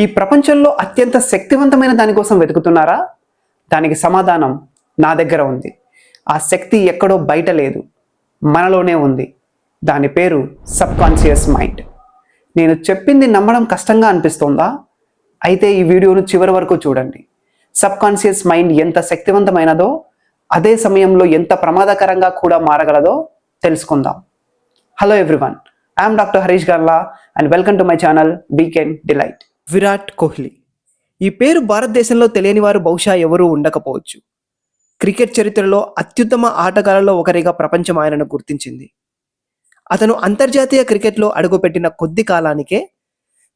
ఈ ప్రపంచంలో అత్యంత శక్తివంతమైన దానికోసం వెతుకుతున్నారా? దానికి సమాధానం నా దగ్గర ఉంది. ఆ శక్తి ఎక్కడో బయట లేదు, మనలోనే ఉంది. దాని పేరు సబ్కాన్షియస్ మైండ్. నేను చెప్పింది నమ్మడం కష్టంగా అనిపిస్తోందా? అయితే ఈ వీడియోను చివరి వరకు చూడండి. సబ్కాన్షియస్ మైండ్ ఎంత శక్తివంతమైనదో, అదే సమయంలో ఎంత ప్రమాదకరంగా కూడా మారగలదో తెలుసుకుందాం. Hello everyone, I'm doctor Harish Garla and welcome to my channel weekend delight. Virat Kohli ఈ పేరు భారతదేశంలో తెలియని వారు బహుశా ఎవరూ ఉండకపోవచ్చు. క్రికెట్ చరిత్రలో అత్యుత్తమ ఆటగాళ్లలో ఒకరిగా ప్రపంచం ఆయనను గుర్తించింది. అతను అంతర్జాతీయ క్రికెట్లో అడుగుపెట్టిన కొద్ది కాలానికే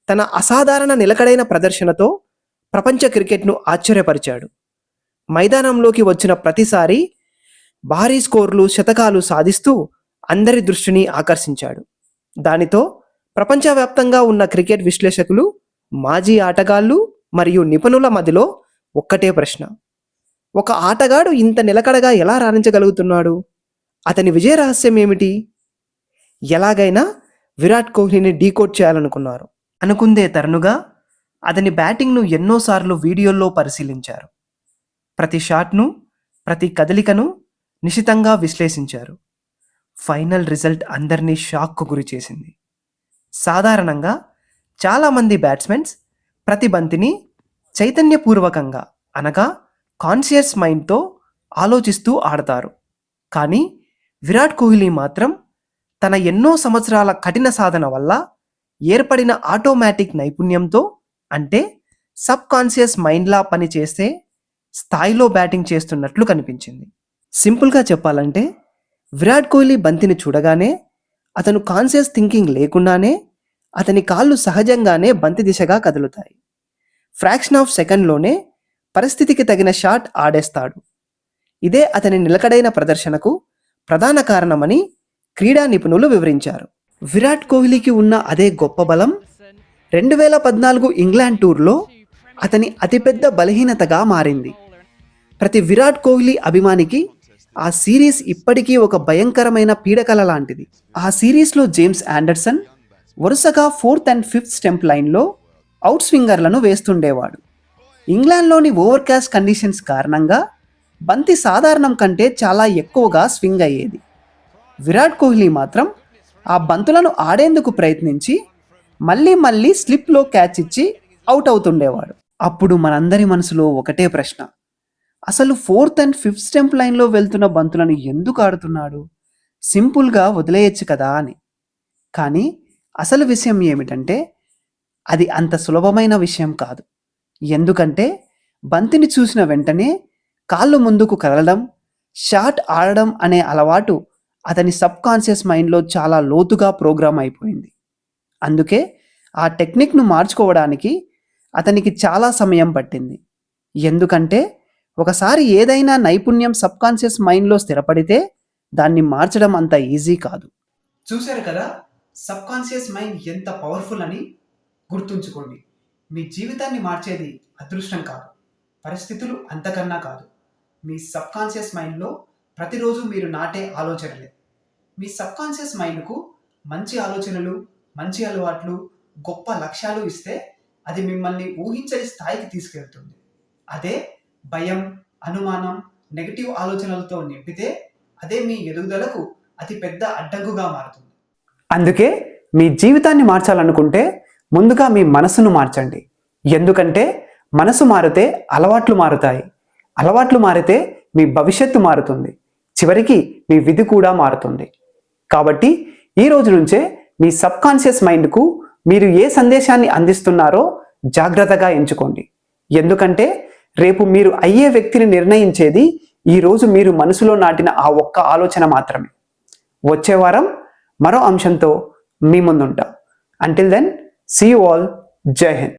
తన అసాధారణ నిలకడైన ప్రదర్శనతో ప్రపంచ క్రికెట్ను ఆశ్చర్యపరిచాడు. మైదానంలోకి వచ్చిన ప్రతిసారి భారీ స్కోర్లు, శతకాలు సాధిస్తూ అందరి దృష్టిని ఆకర్షించాడు. దానితో ప్రపంచవ్యాప్తంగా ఉన్న క్రికెట్ విశ్లేషకులు, మాజీ ఆటగాళ్లు మరియు నిపుణుల మధ్యలో ఒక్కటే ప్రశ్న: ఒక ఆటగాడు ఇంత నిలకడగా ఎలా రాణించగలుగుతున్నాడు? అతని విజయ రహస్యం ఏమిటి? ఎలాగైనా విరాట్ కోహ్లీని డీకోడ్ చేయాలనుకున్నారు. అనుకుందే తరుణంగా అతని బ్యాటింగ్ను ఎన్నోసార్లు వీడియోల్లో పరిశీలించారు. ప్రతి షాట్ను, ప్రతి కదలికను నిశితంగా విశ్లేషించారు. ఫైనల్ రిజల్ట్ అందరినీ షాక్కు గురి చేసింది. సాధారణంగా చాలామంది బ్యాట్స్మెన్స్ ప్రతి బంతిని చైతన్యపూర్వకంగా అనగా కాన్షియస్ మైండ్తో ఆలోచిస్తూ ఆడతారు. కానీ విరాట్ కోహ్లీ మాత్రం తన ఎన్నో సంవత్సరాల కఠిన సాధన వల్ల ఏర్పడిన ఆటోమేటిక్ నైపుణ్యంతో, అంటే సబ్ కాన్షియస్ మైండ్లా పనిచేసే స్థాయిలో బ్యాటింగ్ చేస్తున్నట్లు కనిపించింది. సింపుల్గా చెప్పాలంటే విరాట్ కోహ్లీ బంతిని చూడగానే అతను కాన్షియస్ థింకింగ్ లేకుండానే అతని కాళ్ళు సహజంగానే బంతి దిశగా కదులుతాయి. ఫ్రాక్షన్ ఆఫ్ సెకండ్లోనే పరిస్థితికి తగిన షాట్ ఆడేస్తాడు. ఇదే అతని నిలకడైన ప్రదర్శనకు ప్రధాన కారణమని క్రీడా నిపుణులు వివరించారు. విరాట్ కోహ్లీకి ఉన్న అదే గొప్ప బలం 2014 ఇంగ్లాండ్ టూర్లో అతని అతిపెద్ద బలహీనతగా మారింది. ప్రతి విరాట్ కోహ్లీ అభిమానికి ఆ సిరీస్ ఇప్పటికీ ఒక భయంకరమైన పీడకల లాంటిది. ఆ సిరీస్లో జేమ్స్ ఆండర్సన్ వరుసగా 4th and 5th స్టెంప్ లైన్లో అవుట్ స్వింగర్లను వేస్తుండేవాడు. ఇంగ్లాండ్లోని ఓవర్కాస్ట్ కండిషన్స్ కారణంగా బంతి సాధారణం కంటే చాలా ఎక్కువగా స్వింగ్ అయ్యేది. విరాట్ కోహ్లీ మాత్రం ఆ బంతులను ఆడేందుకు ప్రయత్నించి మళ్ళీ స్లిప్లో క్యాచ్ ఇచ్చి అవుట్ అవుతుండేవాడు. అప్పుడు మనందరి మనసులో ఒకటే ప్రశ్న: అసలు 4th and 5th స్టెంప్ లైన్లో వెళ్తున్న బంతులను ఎందుకు ఆడుతున్నాడు? సింపుల్గా వదిలేయచ్చు కదా అని. కానీ అసలు విషయం ఏమిటంటే అది అంత సులభమైన విషయం కాదు. ఎందుకంటే బంతిని చూసిన వెంటనే కాళ్ళు ముందుకు కదలడం, షాట్ ఆడడం అనే అలవాటు అతని సబ్ కాన్షియస్ మైండ్లో చాలా లోతుగా ప్రోగ్రామ్ అయిపోయింది. అందుకే ఆ టెక్నిక్ను మార్చుకోవడానికి అతనికి చాలా సమయం పట్టింది. ఎందుకంటే ఒకసారి ఏదైనా నైపుణ్యం సబ్ కాన్షియస్ మైండ్లో స్థిరపడితే దాన్ని మార్చడం అంత ఈజీ కాదు. చూశారు కదా సబ్ కాన్షియస్ మైండ్ ఎంత పవర్ఫుల్ అని. గుర్తుంచుకోండి, మీ జీవితాన్ని మార్చేది అదృష్టం కాదు, పరిస్థితులు అంతకన్నా కాదు. మీ సబ్ కాన్షియస్ మైండ్లో ప్రతిరోజు మీరు నాటే ఆలోచనలే. మీ సబ్ కాన్షియస్ మైండ్కు మంచి ఆలోచనలు, మంచి అలవాట్లు, గొప్ప లక్ష్యాలు ఇస్తే అది మిమ్మల్ని ఊహించని స్థాయికి తీసుకెళ్తుంది. అదే భయం, అనుమానం, నెగటివ్ ఆలోచనలతో నింపితే అదే మీ ఎదుగుదలకు అతి పెద్ద అడ్డంకుగా మారుతుంది. అందుకే మీ జీవితాన్ని మార్చాలనుకుంటే ముందుగా మీ మనసును మార్చండి. ఎందుకంటే మనసు మారితే అలవాట్లు మారుతాయి, అలవాట్లు మారితే మీ భవిష్యత్తు మారుతుంది, చివరికి మీ విధి కూడా మారుతుంది. కాబట్టి ఈ రోజు నుంచే మీ సబ్ కాన్షియస్ మైండ్కు మీరు ఏ సందేశాన్ని అందిస్తున్నారో జాగ్రత్తగా ఎంచుకోండి. ఎందుకంటే రేపు మీరు అయ్యే వ్యక్తిని నిర్ణయించేది ఈరోజు మీరు మనసులో నాటిన ఆ ఒక్క ఆలోచన మాత్రమే. వచ్చే వారం మరో అంశంతో మీ ముందుంటాం. Until then, see you all. Jai Hind.